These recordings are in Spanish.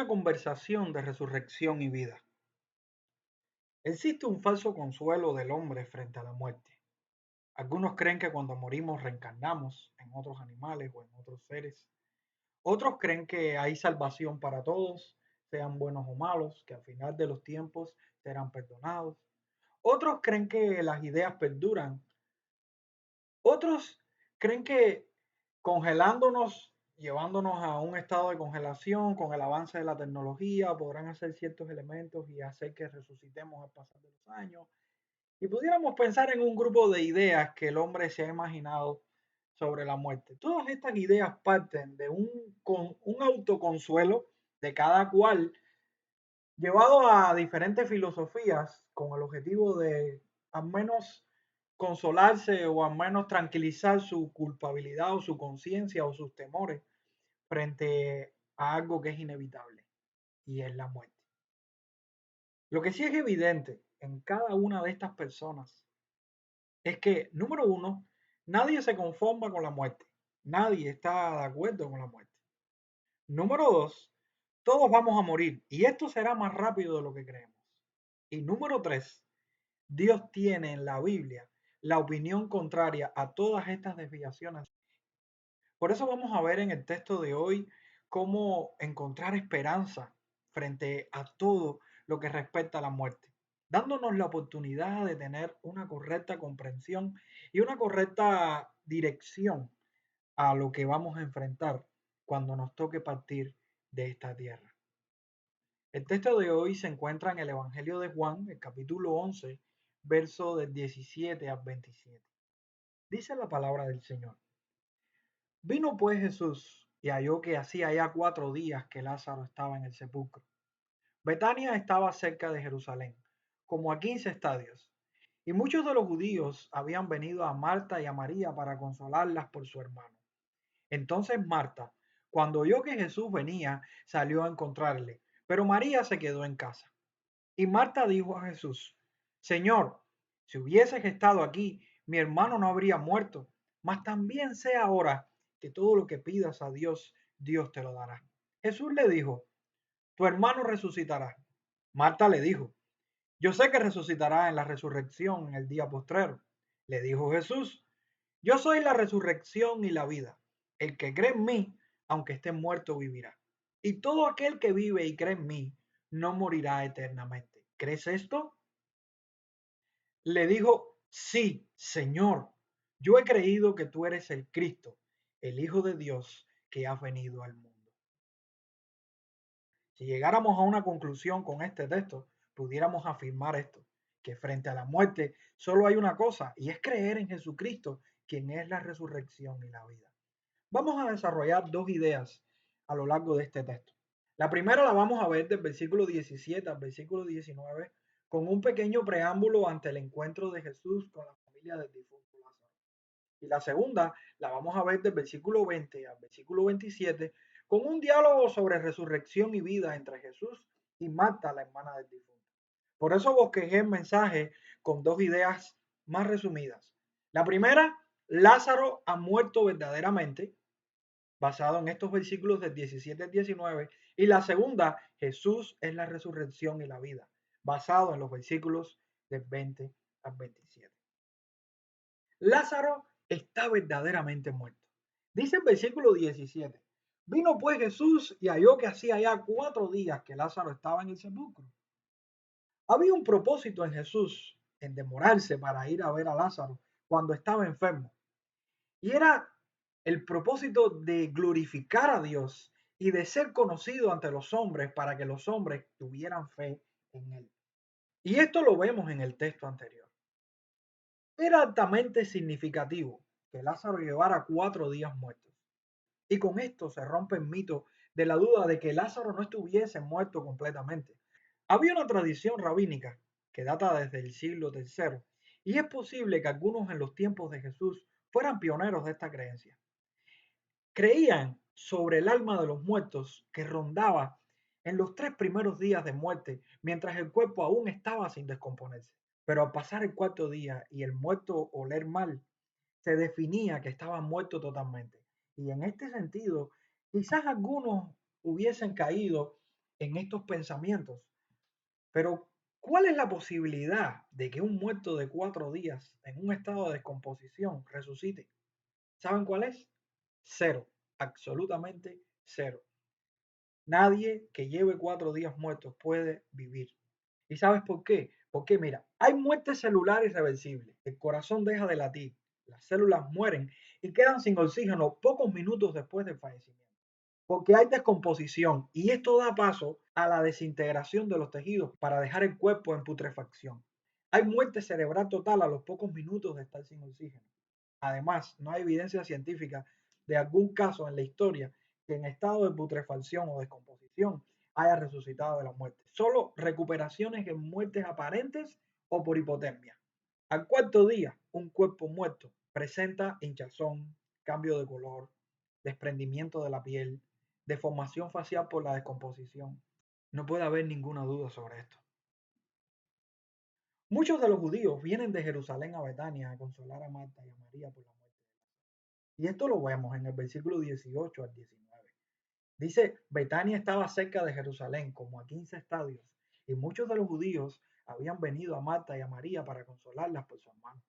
conversación de resurrección y vida. Existe un falso consuelo del hombre frente a la muerte. Algunos creen que cuando morimos reencarnamos en otros animales o en otros seres. Otros creen que hay salvación para todos, sean buenos o malos, que al final de los tiempos serán perdonados. Otros creen que las ideas perduran. Otros creen que congelándonos, llevándonos a un estado de congelación con el avance de la tecnología, podrán hacer ciertos elementos y hacer que resucitemos al pasar de los años. Y pudiéramos pensar en un grupo de ideas que el hombre se ha imaginado sobre la muerte. Todas estas ideas parten de un autoconsuelo de cada cual, llevado a diferentes filosofías con el objetivo de al menos consolarse o al menos tranquilizar su culpabilidad o su conciencia o sus temores frente a algo que es inevitable y es la muerte. Lo que sí es evidente en cada una de estas personas es que, número uno, nadie se conforma con la muerte. Nadie está de acuerdo con la muerte. Número dos, todos vamos a morir y esto será más rápido de lo que creemos. Y número tres, Dios tiene en la Biblia la opinión contraria a todas estas desviaciones. Por eso vamos a ver en el texto de hoy cómo encontrar esperanza frente a todo lo que respecta a la muerte, dándonos la oportunidad de tener una correcta comprensión y una correcta dirección a lo que vamos a enfrentar cuando nos toque partir de esta tierra. El texto de hoy se encuentra en el Evangelio de Juan, el capítulo 11, verso del 17 al 27. Dice la palabra del Señor. Vino pues Jesús y halló que hacía ya 4 días que Lázaro estaba en el sepulcro. Betania estaba cerca de Jerusalén, como a 15 estadios, y muchos de los judíos habían venido a Marta y a María para consolarlas por su hermano. Entonces Marta, cuando oyó que Jesús venía, salió a encontrarle, pero María se quedó en casa. Y Marta dijo a Jesús, Señor, si hubieses estado aquí, mi hermano no habría muerto, mas también sé ahora que todo lo que pidas a Dios, Dios te lo dará. Jesús le dijo, tu hermano resucitará. Marta le dijo, yo sé que resucitará en la resurrección en el día postrero. Le dijo Jesús, yo soy la resurrección y la vida. El que cree en mí, aunque esté muerto, vivirá. Y todo aquel que vive y cree en mí, no morirá eternamente. ¿Crees esto? Le dijo, sí, Señor, yo he creído que tú eres el Cristo, el Hijo de Dios que ha venido al mundo. Si llegáramos a una conclusión con este texto, pudiéramos afirmar esto, que frente a la muerte solo hay una cosa, y es creer en Jesucristo, quien es la resurrección y la vida. Vamos a desarrollar dos ideas a lo largo de este texto. La primera la vamos a ver del versículo 17 al versículo 19 con un pequeño preámbulo ante el encuentro de Jesús con la familia del difunto Lázaro. Y la segunda la vamos a ver del versículo 20 al versículo 27 con un diálogo sobre resurrección y vida entre Jesús y Marta, la hermana del difunto. Por eso bosquejé el mensaje con dos ideas más resumidas. La primera, Lázaro ha muerto verdaderamente, basado en estos versículos del 17 al 19, y la segunda, Jesús es la resurrección y la vida, basado en los versículos del 20 al 27. Lázaro está verdaderamente muerto. Dice el versículo 17, vino pues Jesús y halló que hacía ya 4 días que Lázaro estaba en el sepulcro. Había un propósito en Jesús en demorarse para ir a ver a Lázaro cuando estaba enfermo. Y era el propósito de glorificar a Dios y de ser conocido ante los hombres para que los hombres tuvieran fe en él. Y esto lo vemos en el texto anterior. Era altamente significativo que Lázaro llevara 4 días muertos. Y con esto se rompe el mito de la duda de que Lázaro no estuviese muerto completamente. Había una tradición rabínica que data desde el siglo III y es posible que algunos en los tiempos de Jesús fueran pioneros de esta creencia. Creían sobre el alma de los muertos que rondaba en los 3 primeros días de muerte mientras el cuerpo aún estaba sin descomponerse. Pero al pasar el cuarto día y el muerto oler mal, se definía que estaba muerto totalmente. Y en este sentido, quizás algunos hubiesen caído en estos pensamientos. Pero, ¿cuál es la posibilidad de que un muerto de 4 días en un estado de descomposición resucite? ¿Saben cuál es? Cero, absolutamente cero. Nadie que lleve 4 días muertos puede vivir. ¿Y sabes por qué? Porque mira, hay muerte celular irreversible. El corazón deja de latir, las células mueren y quedan sin oxígeno pocos minutos después del fallecimiento. Porque hay descomposición y esto da paso a la desintegración de los tejidos para dejar el cuerpo en putrefacción. Hay muerte cerebral total a los pocos minutos de estar sin oxígeno. Además, no hay evidencia científica de algún caso en la historia que en estado de putrefacción o descomposición haya resucitado de la muerte. Solo recuperaciones en muertes aparentes o por hipotermia. Al cuarto día, un cuerpo muerto presenta hinchazón, cambio de color, desprendimiento de la piel, deformación facial por la descomposición. No puede haber ninguna duda sobre esto. Muchos de los judíos vienen de Jerusalén a Betania a consolar a Marta y a María por la muerte. Y esto lo vemos en el versículo 18 al 19. Dice, Betania estaba cerca de Jerusalén, como a 15 estadios, y muchos de los judíos habían venido a Marta y a María para consolarlas por su hermano.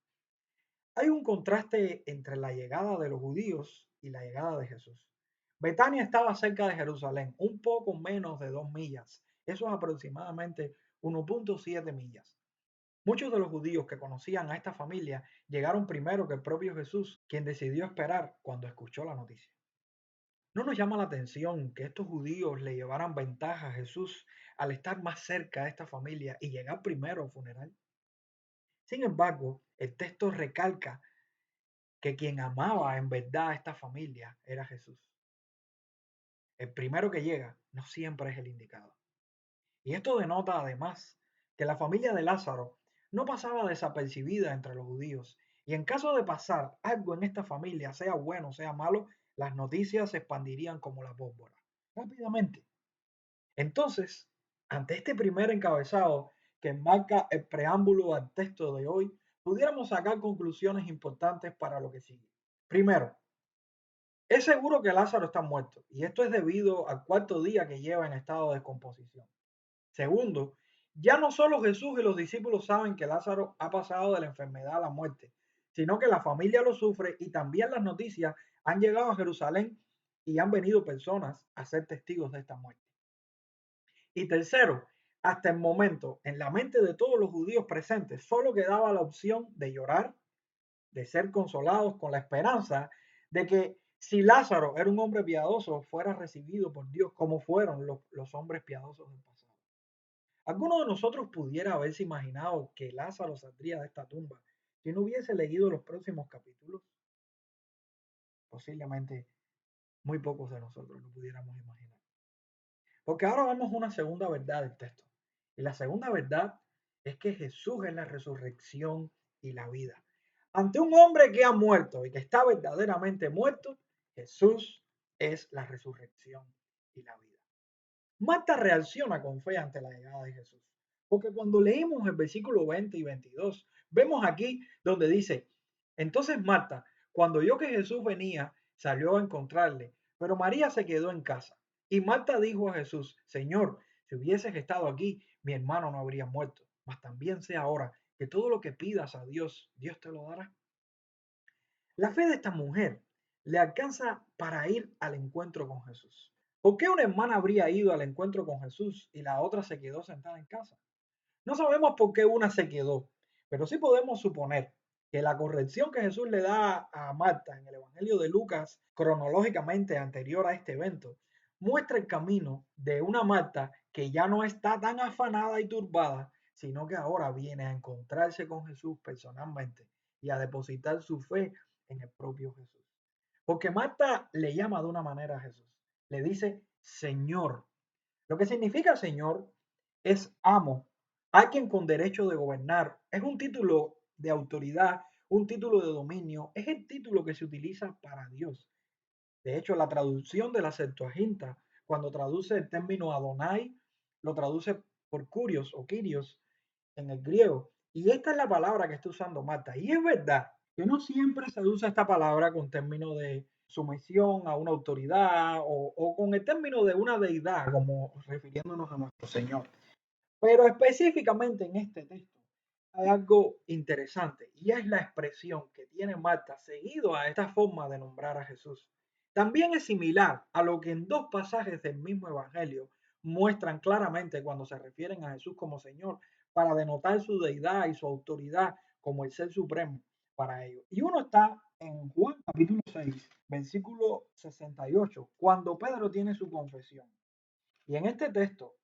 Hay un contraste entre la llegada de los judíos y la llegada de Jesús. Betania estaba cerca de Jerusalén, un poco menos de 2 millas. Eso es aproximadamente 1.7 millas. Muchos de los judíos que conocían a esta familia llegaron primero que el propio Jesús, quien decidió esperar cuando escuchó la noticia. ¿No nos llama la atención que estos judíos le llevaran ventaja a Jesús al estar más cerca de esta familia y llegar primero al funeral? Sin embargo, el texto recalca que quien amaba en verdad a esta familia era Jesús. El primero que llega no siempre es el indicado. Y esto denota además que la familia de Lázaro no pasaba desapercibida entre los judíos. Y en caso de pasar algo en esta familia, sea bueno o sea malo, las noticias se expandirían como la pólvora, rápidamente. Entonces, ante este primer encabezado que marca el preámbulo al texto de hoy, pudiéramos sacar conclusiones importantes para lo que sigue. Primero, es seguro que Lázaro está muerto, y esto es debido al cuarto día que lleva en estado de descomposición. Segundo, ya no solo Jesús y los discípulos saben que Lázaro ha pasado de la enfermedad a la muerte, sino que la familia lo sufre y también las noticias han llegado a Jerusalén y han venido personas a ser testigos de esta muerte. Y tercero, hasta el momento, en la mente de todos los judíos presentes, solo quedaba la opción de llorar, de ser consolados con la esperanza de que si Lázaro era un hombre piadoso, fuera recibido por Dios como fueron los hombres piadosos del pasado. ¿Alguno de nosotros pudiera haberse imaginado que Lázaro saldría de esta tumba si no hubiese leído los próximos capítulos? Posiblemente muy pocos de nosotros lo pudiéramos imaginar. Porque ahora vemos una segunda verdad del texto. Y la segunda verdad es que Jesús es la resurrección y la vida. Ante un hombre que ha muerto y que está verdaderamente muerto, Jesús es la resurrección y la vida. Marta reacciona con fe ante la llegada de Jesús. Porque cuando leímos el versículo 20 y 22, vemos aquí donde dice, entonces Marta, cuando oyó que Jesús venía, salió a encontrarle, pero María se quedó en casa. Y Marta dijo a Jesús, Señor, si hubieses estado aquí, mi hermano no habría muerto, mas también sé ahora que todo lo que pidas a Dios, Dios te lo dará. La fe de esta mujer le alcanza para ir al encuentro con Jesús. ¿Por qué una hermana habría ido al encuentro con Jesús y la otra se quedó sentada en casa? No sabemos por qué una se quedó, pero sí podemos suponer que la corrección que Jesús le da a Marta en el Evangelio de Lucas, cronológicamente anterior a este evento, muestra el camino de una Marta que ya no está tan afanada y turbada, sino que ahora viene a encontrarse con Jesús personalmente y a depositar su fe en el propio Jesús. Porque Marta le llama de una manera a Jesús, le dice Señor. Lo que significa Señor es amo, alguien con derecho de gobernar. Es un título de autoridad, un título de dominio. Es el título que se utiliza para Dios. De hecho, la traducción de la Septuaginta, cuando traduce el término Adonai, lo traduce por Curios o Kyrios en el griego. Y esta es la palabra que está usando Marta. Y es verdad que no siempre se usa esta palabra con término de sumisión a una autoridad o con el término de una deidad, como refiriéndonos a nuestro Señor. Pero específicamente en este texto hay algo interesante y es la expresión que tiene Marta seguido a esta forma de nombrar a Jesús. También es similar a lo que en dos pasajes del mismo Evangelio muestran claramente cuando se refieren a Jesús como Señor para denotar su deidad y su autoridad como el ser supremo para ellos. Y uno está en Juan capítulo 6, versículo 68, cuando Pedro tiene su confesión. Y en este texto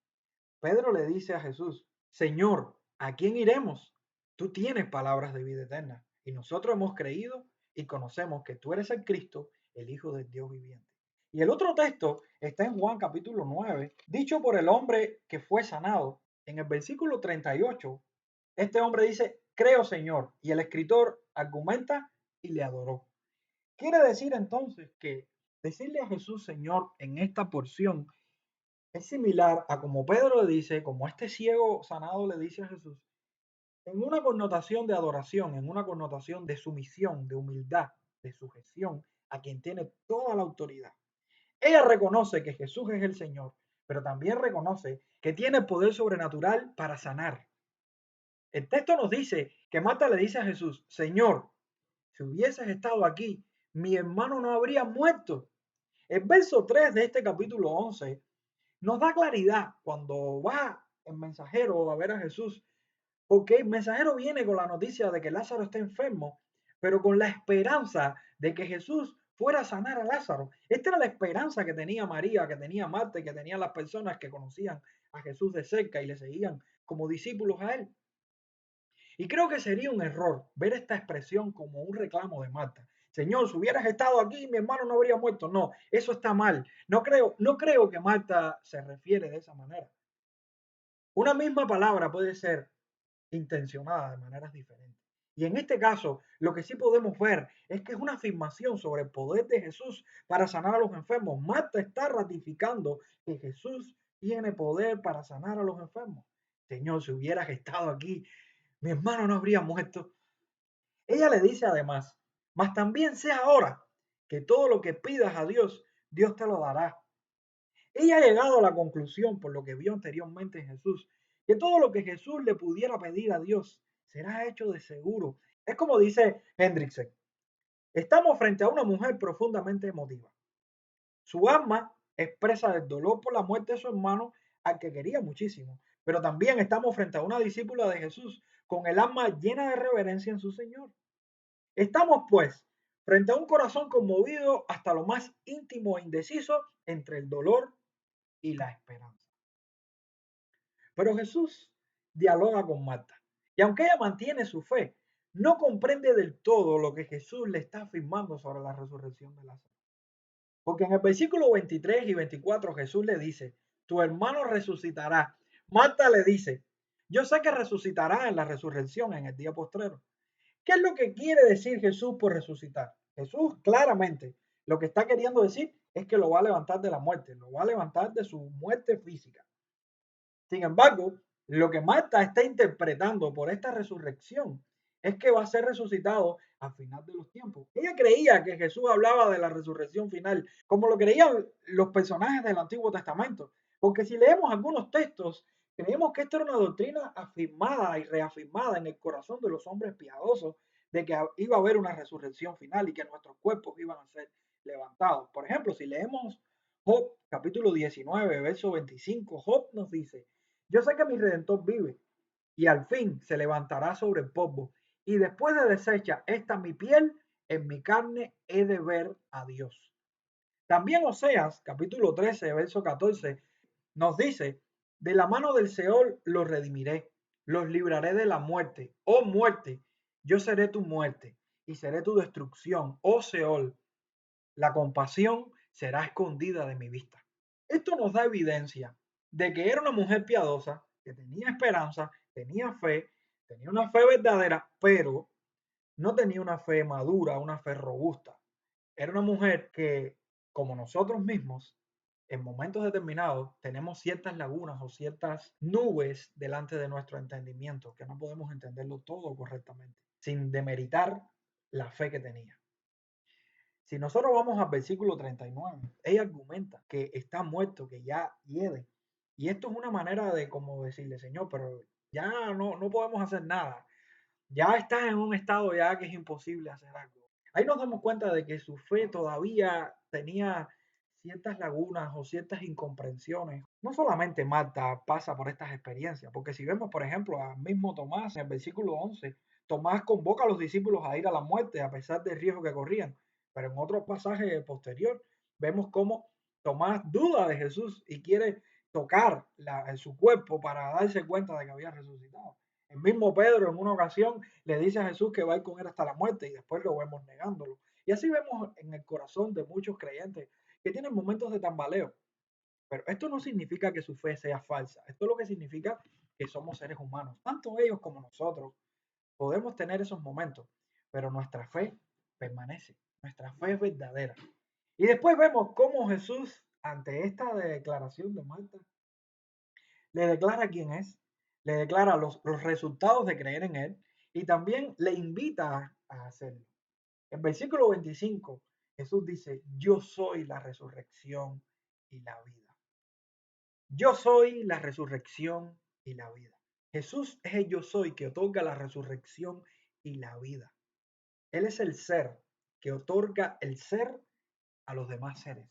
Pedro le dice a Jesús, Señor, ¿a quién iremos? Tú tienes palabras de vida eterna y nosotros hemos creído y conocemos que tú eres el Cristo, el Hijo del Dios viviente. Y el otro texto está en Juan capítulo 9, dicho por el hombre que fue sanado. En el versículo 38, este hombre dice, creo Señor, y el escritor argumenta y le adoró. Quiere decir entonces que decirle a Jesús Señor en esta porción es similar a como Pedro le dice, como este ciego sanado le dice a Jesús, en una connotación de adoración, en una connotación de sumisión, de humildad, de sujeción a quien tiene toda la autoridad. Ella reconoce que Jesús es el Señor, pero también reconoce que tiene poder sobrenatural para sanar. El texto nos dice que Marta le dice a Jesús, Señor, si hubieses estado aquí, mi hermano no habría muerto. El verso 3 de este capítulo 11 nos da claridad cuando va el mensajero a ver a Jesús, porque el mensajero viene con la noticia de que Lázaro está enfermo, pero con la esperanza de que Jesús fuera a sanar a Lázaro. Esta era la esperanza que tenía María, que tenía Marta y que tenían las personas que conocían a Jesús de cerca y le seguían como discípulos a él. Y creo que sería un error ver esta expresión como un reclamo de Marta. Señor, si hubieras estado aquí, mi hermano no habría muerto. No, eso está mal. No creo que Marta se refiere de esa manera. Una misma palabra puede ser intencionada de maneras diferentes. Y en este caso, lo que sí podemos ver es que es una afirmación sobre el poder de Jesús para sanar a los enfermos. Marta está ratificando que Jesús tiene poder para sanar a los enfermos. Señor, si hubieras estado aquí, mi hermano no habría muerto. Ella le dice además, mas también sea ahora que todo lo que pidas a Dios, Dios te lo dará. Ella ha llegado a la conclusión, por lo que vio anteriormente en Jesús, que todo lo que Jesús le pudiera pedir a Dios será hecho de seguro. Es como dice Hendrickson, estamos frente a una mujer profundamente emotiva. Su alma expresa el dolor por la muerte de su hermano, al que quería muchísimo, pero también estamos frente a una discípula de Jesús con el alma llena de reverencia en su Señor. Estamos, pues, frente a un corazón conmovido hasta lo más íntimo e indeciso entre el dolor y la esperanza. Pero Jesús dialoga con Marta. Y aunque ella mantiene su fe, no comprende del todo lo que Jesús le está afirmando sobre la resurrección de Lázaro. Porque en el versículo 23 y 24 Jesús le dice, tu hermano resucitará. Marta le dice, yo sé que resucitará en la resurrección en el día postrero. ¿Qué es lo que quiere decir Jesús por resucitar? Jesús claramente lo que está queriendo decir es que lo va a levantar de la muerte, lo va a levantar de su muerte física. Sin embargo, lo que Marta está interpretando por esta resurrección es que va a ser resucitado al final de los tiempos. Ella creía que Jesús hablaba de la resurrección final, como lo creían los personajes del Antiguo Testamento. Porque si leemos algunos textos, creemos que esta era una doctrina afirmada y reafirmada en el corazón de los hombres piadosos de que iba a haber una resurrección final y que nuestros cuerpos iban a ser levantados. Por ejemplo, si leemos Job capítulo 19, verso 25, Job nos dice, yo sé que mi redentor vive y al fin se levantará sobre el polvo. Y después de deshecha esta mi piel, en mi carne he de ver a Dios. También Oseas, capítulo 13, verso 14, nos dice, de la mano del Seol los redimiré, los libraré de la muerte. Oh muerte, yo seré tu muerte y seré tu destrucción. Oh Seol, la compasión será escondida de mi vista. Esto nos da evidencia de que era una mujer piadosa, que tenía esperanza, tenía una fe verdadera, pero no tenía una fe madura, una fe robusta. Era una mujer que, como nosotros mismos, en momentos determinados tenemos ciertas lagunas o ciertas nubes delante de nuestro entendimiento, que no podemos entenderlo todo correctamente, sin demeritar la fe que tenía. Si nosotros vamos al versículo 39, ella argumenta que está muerto, que ya hiede. Y esto es una manera de como decirle, Señor, pero ya no podemos hacer nada. Ya estás en un estado ya que es imposible hacer algo. Ahí nos damos cuenta de que su fe todavía tenía ciertas lagunas o ciertas incomprensiones. No solamente Marta pasa por estas experiencias, porque si vemos, por ejemplo, al mismo Tomás en el versículo 11, Tomás convoca a los discípulos a ir a la muerte a pesar del riesgo que corrían. Pero en otro pasaje posterior vemos cómo Tomás duda de Jesús y quiere tocar su cuerpo para darse cuenta de que había resucitado. El mismo Pedro en una ocasión le dice a Jesús que va a ir con él hasta la muerte y después lo vemos negándolo. Y así vemos en el corazón de muchos creyentes que tienen momentos de tambaleo. Pero esto no significa que su fe sea falsa. Esto lo que significa que somos seres humanos. Tanto ellos como nosotros podemos tener esos momentos, pero nuestra fe permanece. Nuestra fe es verdadera. Y después vemos cómo Jesús, ante esta declaración de Marta, le declara quién es, le declara los resultados de creer en él y también le invita a hacerlo. En versículo 25, Jesús dice, yo soy la resurrección y la vida. Yo soy la resurrección y la vida. Jesús es el yo soy que otorga la resurrección y la vida. Él es el ser que otorga el ser a los demás seres.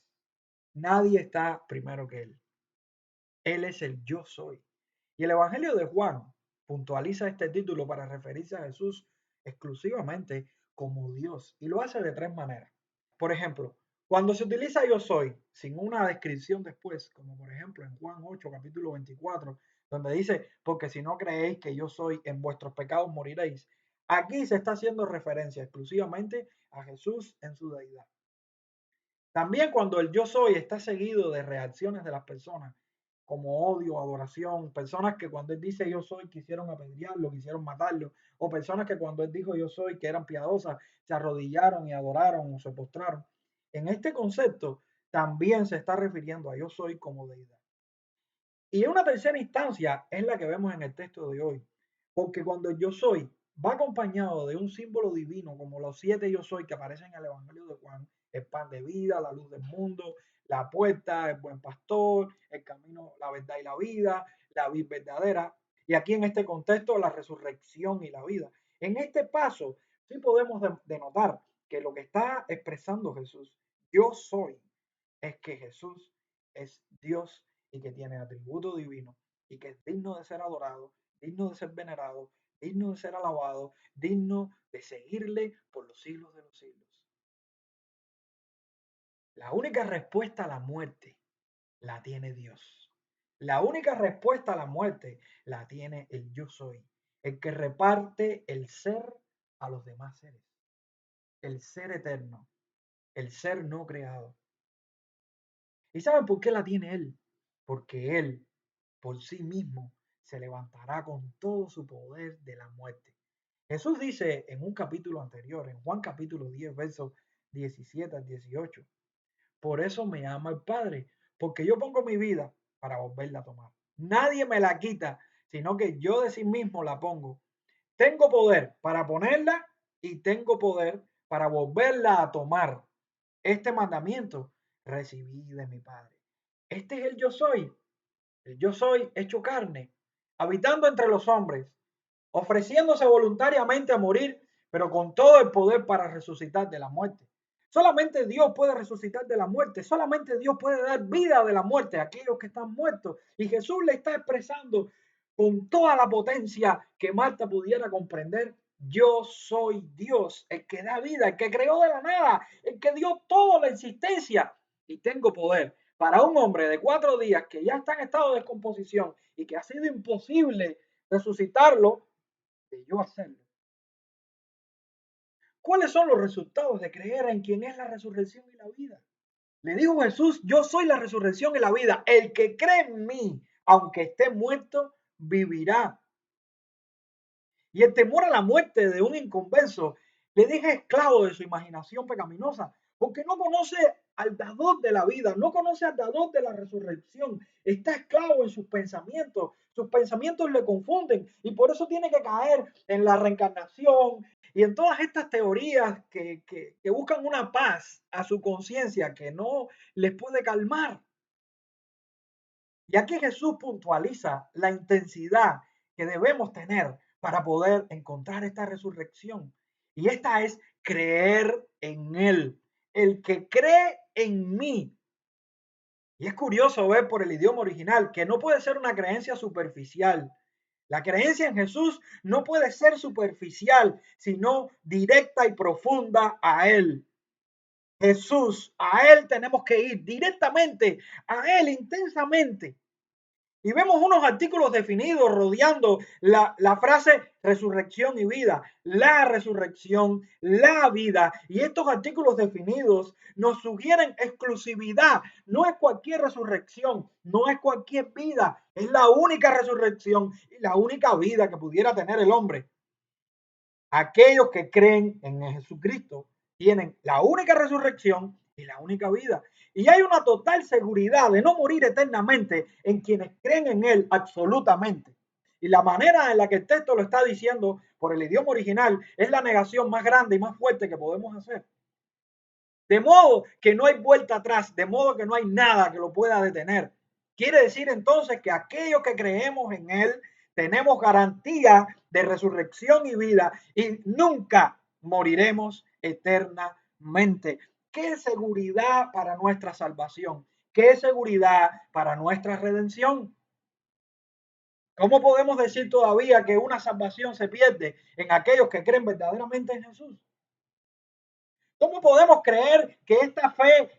Nadie está primero que él. Él es el yo soy. Y el Evangelio de Juan puntualiza este título para referirse a Jesús exclusivamente como Dios y lo hace de tres maneras. Por ejemplo, cuando se utiliza yo soy sin una descripción después, como por ejemplo en Juan 8, capítulo 24, donde dice, porque si no creéis que yo soy, en vuestros pecados moriréis. Aquí se está haciendo referencia exclusivamente a Jesús en su deidad. También cuando el yo soy está seguido de reacciones de las personas, como odio, adoración, personas que cuando él dice yo soy quisieron apedrearlo, quisieron matarlo, o personas que cuando él dijo yo soy que eran piadosas, se arrodillaron y adoraron o se postraron. En este concepto también se está refiriendo a yo soy como deidad. Y una tercera instancia es la que vemos en el texto de hoy, porque cuando el yo soy va acompañado de un símbolo divino, como los 7 yo soy que aparecen en el Evangelio de Juan, el pan de vida, la luz del mundo, la puerta, el buen pastor, el camino, la verdad y la vida, la vid verdadera, y aquí en este contexto la resurrección y la vida. En este paso sí podemos denotar que lo que está expresando Jesús, yo soy, es que Jesús es Dios y que tiene atributo divino y que es digno de ser adorado, digno de ser venerado, digno de ser alabado, digno de seguirle por los siglos de los siglos. La única respuesta a la muerte la tiene Dios. La única respuesta a la muerte la tiene el yo soy, el que reparte el ser a los demás seres, el ser eterno, el ser no creado. ¿Y saben por qué la tiene Él? Porque Él por sí mismo se levantará con todo su poder de la muerte. Jesús dice en un capítulo anterior, en Juan capítulo 10, versos 17 al 18, por eso me ama el Padre, porque yo pongo mi vida para volverla a tomar. Nadie me la quita, sino que yo de sí mismo la pongo. Tengo poder para ponerla y tengo poder para volverla a tomar. Este mandamiento recibí de mi Padre. Este es el yo soy hecho carne, habitando entre los hombres, ofreciéndose voluntariamente a morir, pero con todo el poder para resucitar de la muerte. Solamente Dios puede resucitar de la muerte, solamente Dios puede dar vida de la muerte a aquellos que están muertos. Y Jesús le está expresando con toda la potencia que Marta pudiera comprender. Yo soy Dios, el que da vida, el que creó de la nada, el que dio toda la existencia y tengo poder para un hombre de 4 días que ya está en estado de descomposición y que ha sido imposible resucitarlo, de yo hacerlo. ¿Cuáles son los resultados de creer en quien es la resurrección y la vida? Le dijo Jesús, yo soy la resurrección y la vida. El que cree en mí, aunque esté muerto, vivirá. Y el temor a la muerte de un inconverso le deja esclavo de su imaginación pecaminosa, porque no conoce al dador de la vida, no conoce al dador de la resurrección, está esclavo en sus pensamientos le confunden y por eso tiene que caer en la reencarnación, y en todas estas teorías que buscan una paz a su conciencia que no les puede calmar. Y aquí Jesús puntualiza la intensidad que debemos tener para poder encontrar esta resurrección. Y esta es creer en Él. El que cree en mí. Y es curioso ver por el idioma original que no puede ser una creencia superficial. La creencia en Jesús no puede ser superficial, sino directa y profunda a Él. Jesús, a Él tenemos que ir directamente, a Él intensamente. Y vemos unos artículos definidos rodeando la frase resurrección y vida, la resurrección, la vida. Y estos artículos definidos nos sugieren exclusividad. No es cualquier resurrección, no es cualquier vida, es la única resurrección y la única vida que pudiera tener el hombre. Aquellos que creen en Jesucristo tienen la única resurrección y la única vida. Y hay una total seguridad de no morir eternamente en quienes creen en Él absolutamente. Y la manera en la que el texto lo está diciendo por el idioma original es la negación más grande y más fuerte que podemos hacer. De modo que no hay vuelta atrás, de modo que no hay nada que lo pueda detener. Quiere decir entonces que aquellos que creemos en Él tenemos garantía de resurrección y vida y nunca moriremos eternamente. Qué seguridad para nuestra salvación, qué seguridad para nuestra redención. ¿Cómo podemos decir todavía que una salvación se pierde en aquellos que creen verdaderamente en Jesús? ¿Cómo podemos creer que esta fe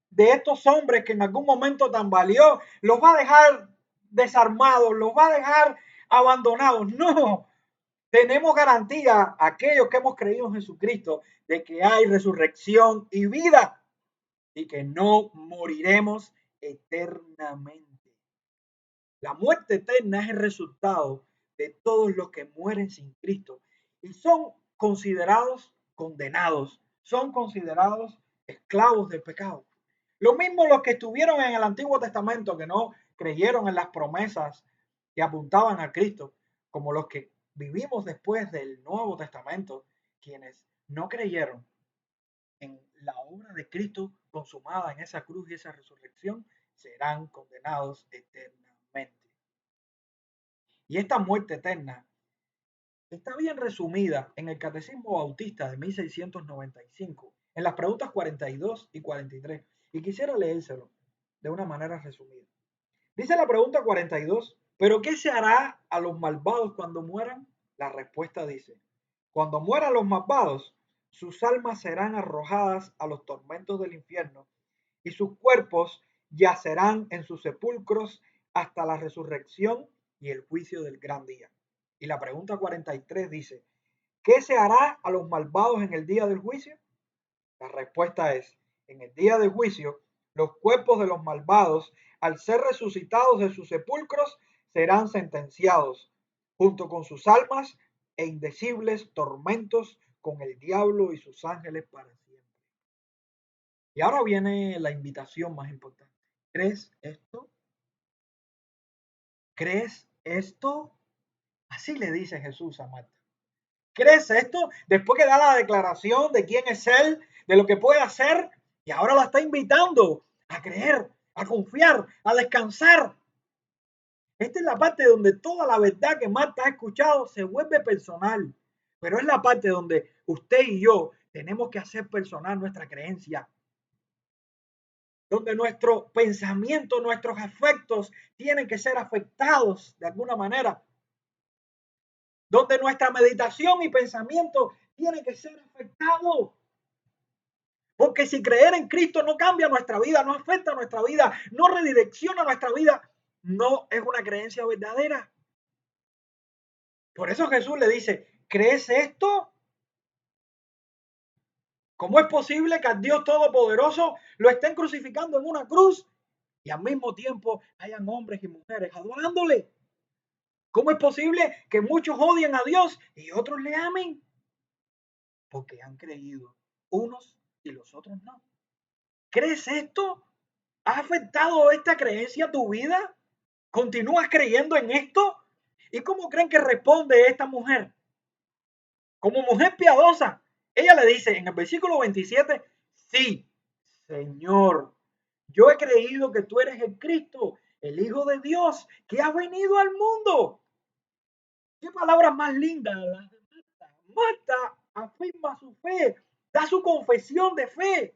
de estos hombres que en algún momento tambaleó los va a dejar desarmados, los va a dejar abandonados? No, tenemos garantía, aquellos que hemos creído en Jesucristo, de que hay resurrección y vida y que no moriremos eternamente. La muerte eterna es el resultado de todos los que mueren sin Cristo y son considerados condenados, son considerados esclavos del pecado. Lo mismo los que estuvieron en el Antiguo Testamento, que no creyeron en las promesas que apuntaban a Cristo, como los que vivimos después del Nuevo Testamento, quienes no creyeron en la obra de Cristo consumada en esa cruz y esa resurrección, serán condenados eternamente. Y esta muerte eterna está bien resumida en el Catecismo Bautista de 1695, en las preguntas 42 y 43, y quisiera leérselo de una manera resumida. Dice la pregunta 42, ¿pero qué se hará a los malvados cuando mueran? La respuesta dice, cuando mueran los malvados, sus almas serán arrojadas a los tormentos del infierno y sus cuerpos yacerán en sus sepulcros hasta la resurrección y el juicio del gran día. Y la pregunta 43 dice, ¿qué se hará a los malvados en el día del juicio? La respuesta es, en el día del juicio, los cuerpos de los malvados, al ser resucitados de sus sepulcros, serán sentenciados, junto con sus almas e indecibles tormentos con el diablo y sus ángeles para siempre. Y ahora viene la invitación más importante. ¿Crees esto? ¿Crees esto? Así le dice Jesús a Marta. ¿Crees esto? Después que da la declaración de quién es Él, de lo que puede hacer, y ahora la está invitando a creer, a confiar, a descansar. Esta es la parte donde toda la verdad que Marta ha escuchado se vuelve personal, pero es la parte donde usted y yo tenemos que hacer personal nuestra creencia, donde nuestro pensamiento, nuestros afectos tienen que ser afectados de alguna manera, donde nuestra meditación y pensamiento tienen que ser afectados. Porque si creer en Cristo no cambia nuestra vida, no afecta nuestra vida, no redirecciona nuestra vida, no es una creencia verdadera. Por eso Jesús le dice, ¿crees esto? ¿Cómo es posible que al Dios Todopoderoso lo estén crucificando en una cruz y al mismo tiempo hayan hombres y mujeres adorándole? ¿Cómo es posible que muchos odien a Dios y otros le amen? Porque han creído unos y los otros no. ¿Crees esto? ¿Ha afectado esta creencia a tu vida? ¿Continúas creyendo en esto? ¿Y cómo creen que responde esta mujer? Como mujer piadosa, ella le dice en el versículo 27, sí, Señor, yo he creído que tú eres el Cristo, el Hijo de Dios, que ha venido al mundo. Qué palabras más lindas las de Marta. Marta afirma su fe, da su confesión de fe.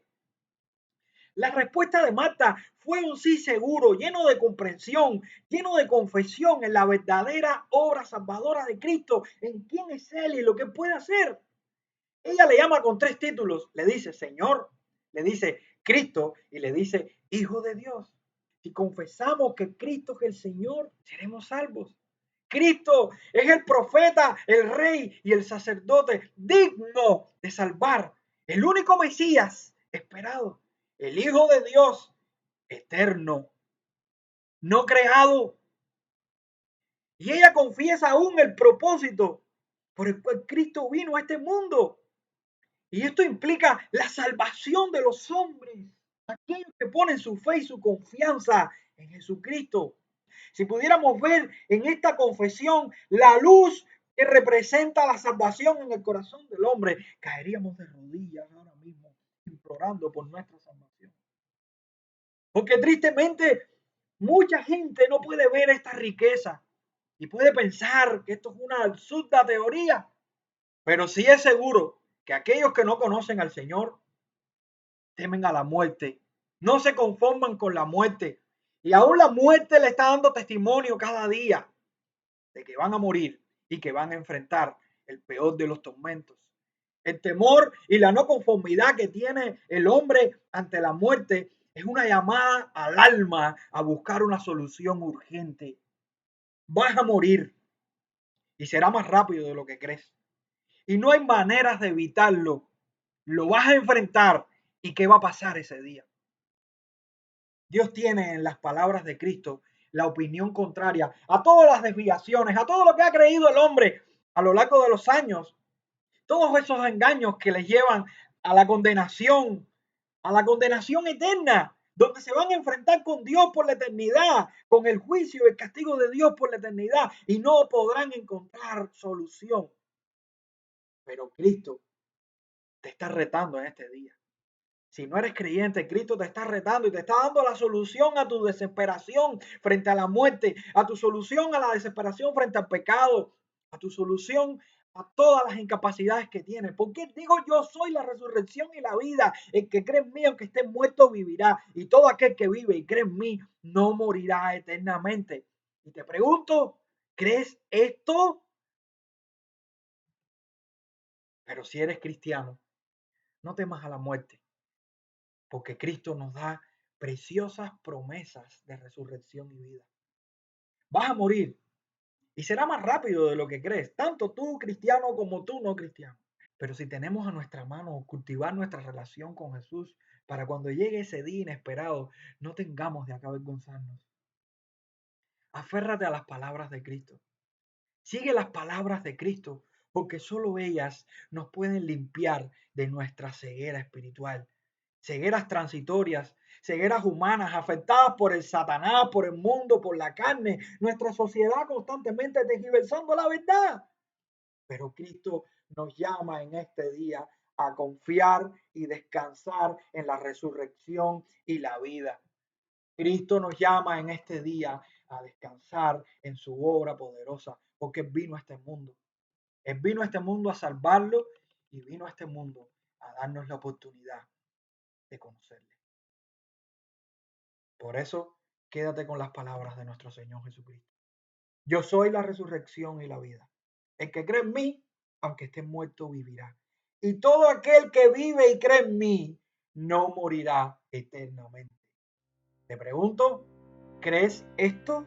La respuesta de Marta fue un sí seguro, lleno de comprensión, lleno de confesión en la verdadera obra salvadora de Cristo, en quién es Él y lo que puede hacer. Ella le llama con tres títulos, le dice Señor, le dice Cristo y le dice Hijo de Dios. Si confesamos que Cristo es el Señor, seremos salvos. Cristo es el profeta, el rey y el sacerdote digno de salvar, el único Mesías esperado, el Hijo de Dios eterno, no creado. Y ella confiesa aún el propósito por el cual Cristo vino a este mundo. Y esto implica la salvación de los hombres, aquellos que ponen su fe y su confianza en Jesucristo. Si pudiéramos ver en esta confesión la luz que representa la salvación en el corazón del hombre, caeríamos de rodillas ahora mismo implorando por nuestra salvación. Porque tristemente mucha gente no puede ver esta riqueza y puede pensar que esto es una absurda teoría, pero sí es seguro que aquellos que no conocen al Señor temen a la muerte, no se conforman con la muerte y aún la muerte le está dando testimonio cada día de que van a morir y que van a enfrentar el peor de los tormentos. El temor y la no conformidad que tiene el hombre ante la muerte es una llamada al alma a buscar una solución urgente. Vas a morir y será más rápido de lo que crees. Y no hay maneras de evitarlo. Lo vas a enfrentar. ¿Y qué va a pasar ese día? Dios tiene en las palabras de Cristo la opinión contraria a todas las desviaciones, a todo lo que ha creído el hombre a lo largo de los años, todos esos engaños que les llevan a la condenación eterna, donde se van a enfrentar con Dios por la eternidad, con el juicio y el castigo de Dios por la eternidad, y no podrán encontrar solución. Pero Cristo te está retando en este día. Si no eres creyente, Cristo te está retando y te está dando la solución a tu desesperación frente a la muerte, a tu solución a la desesperación frente al pecado, a tu solución a todas las incapacidades que tienes. Porque digo, yo soy la resurrección y la vida. El que cree en mí, aunque esté muerto, vivirá. Y todo aquel que vive y cree en mí, no morirá eternamente. Y te pregunto, ¿crees esto? Pero si eres cristiano, no temas a la muerte, porque Cristo nos da preciosas promesas de resurrección y vida. Vas a morir y será más rápido de lo que crees, tanto tú cristiano como tú no cristiano. Pero si tenemos a nuestra mano cultivar nuestra relación con Jesús para cuando llegue ese día inesperado, no tengamos de acá avergonzarnos. Aférrate a las palabras de Cristo. Sigue las palabras de Cristo, porque solo ellas nos pueden limpiar de nuestra ceguera espiritual, cegueras transitorias, cegueras humanas afectadas por el Satanás, por el mundo, por la carne, nuestra sociedad constantemente tergiversando la verdad. Pero Cristo nos llama en este día a confiar y descansar en la resurrección y la vida. Cristo nos llama en este día a descansar en su obra poderosa, porque Él vino a este mundo. Él vino a este mundo a salvarlo y vino a este mundo a darnos la oportunidad de conocerle. Por eso, quédate con las palabras de nuestro Señor Jesucristo. Yo soy la resurrección y la vida. El que cree en mí, aunque esté muerto, vivirá. Y todo aquel que vive y cree en mí, no morirá eternamente. Te pregunto, ¿crees esto?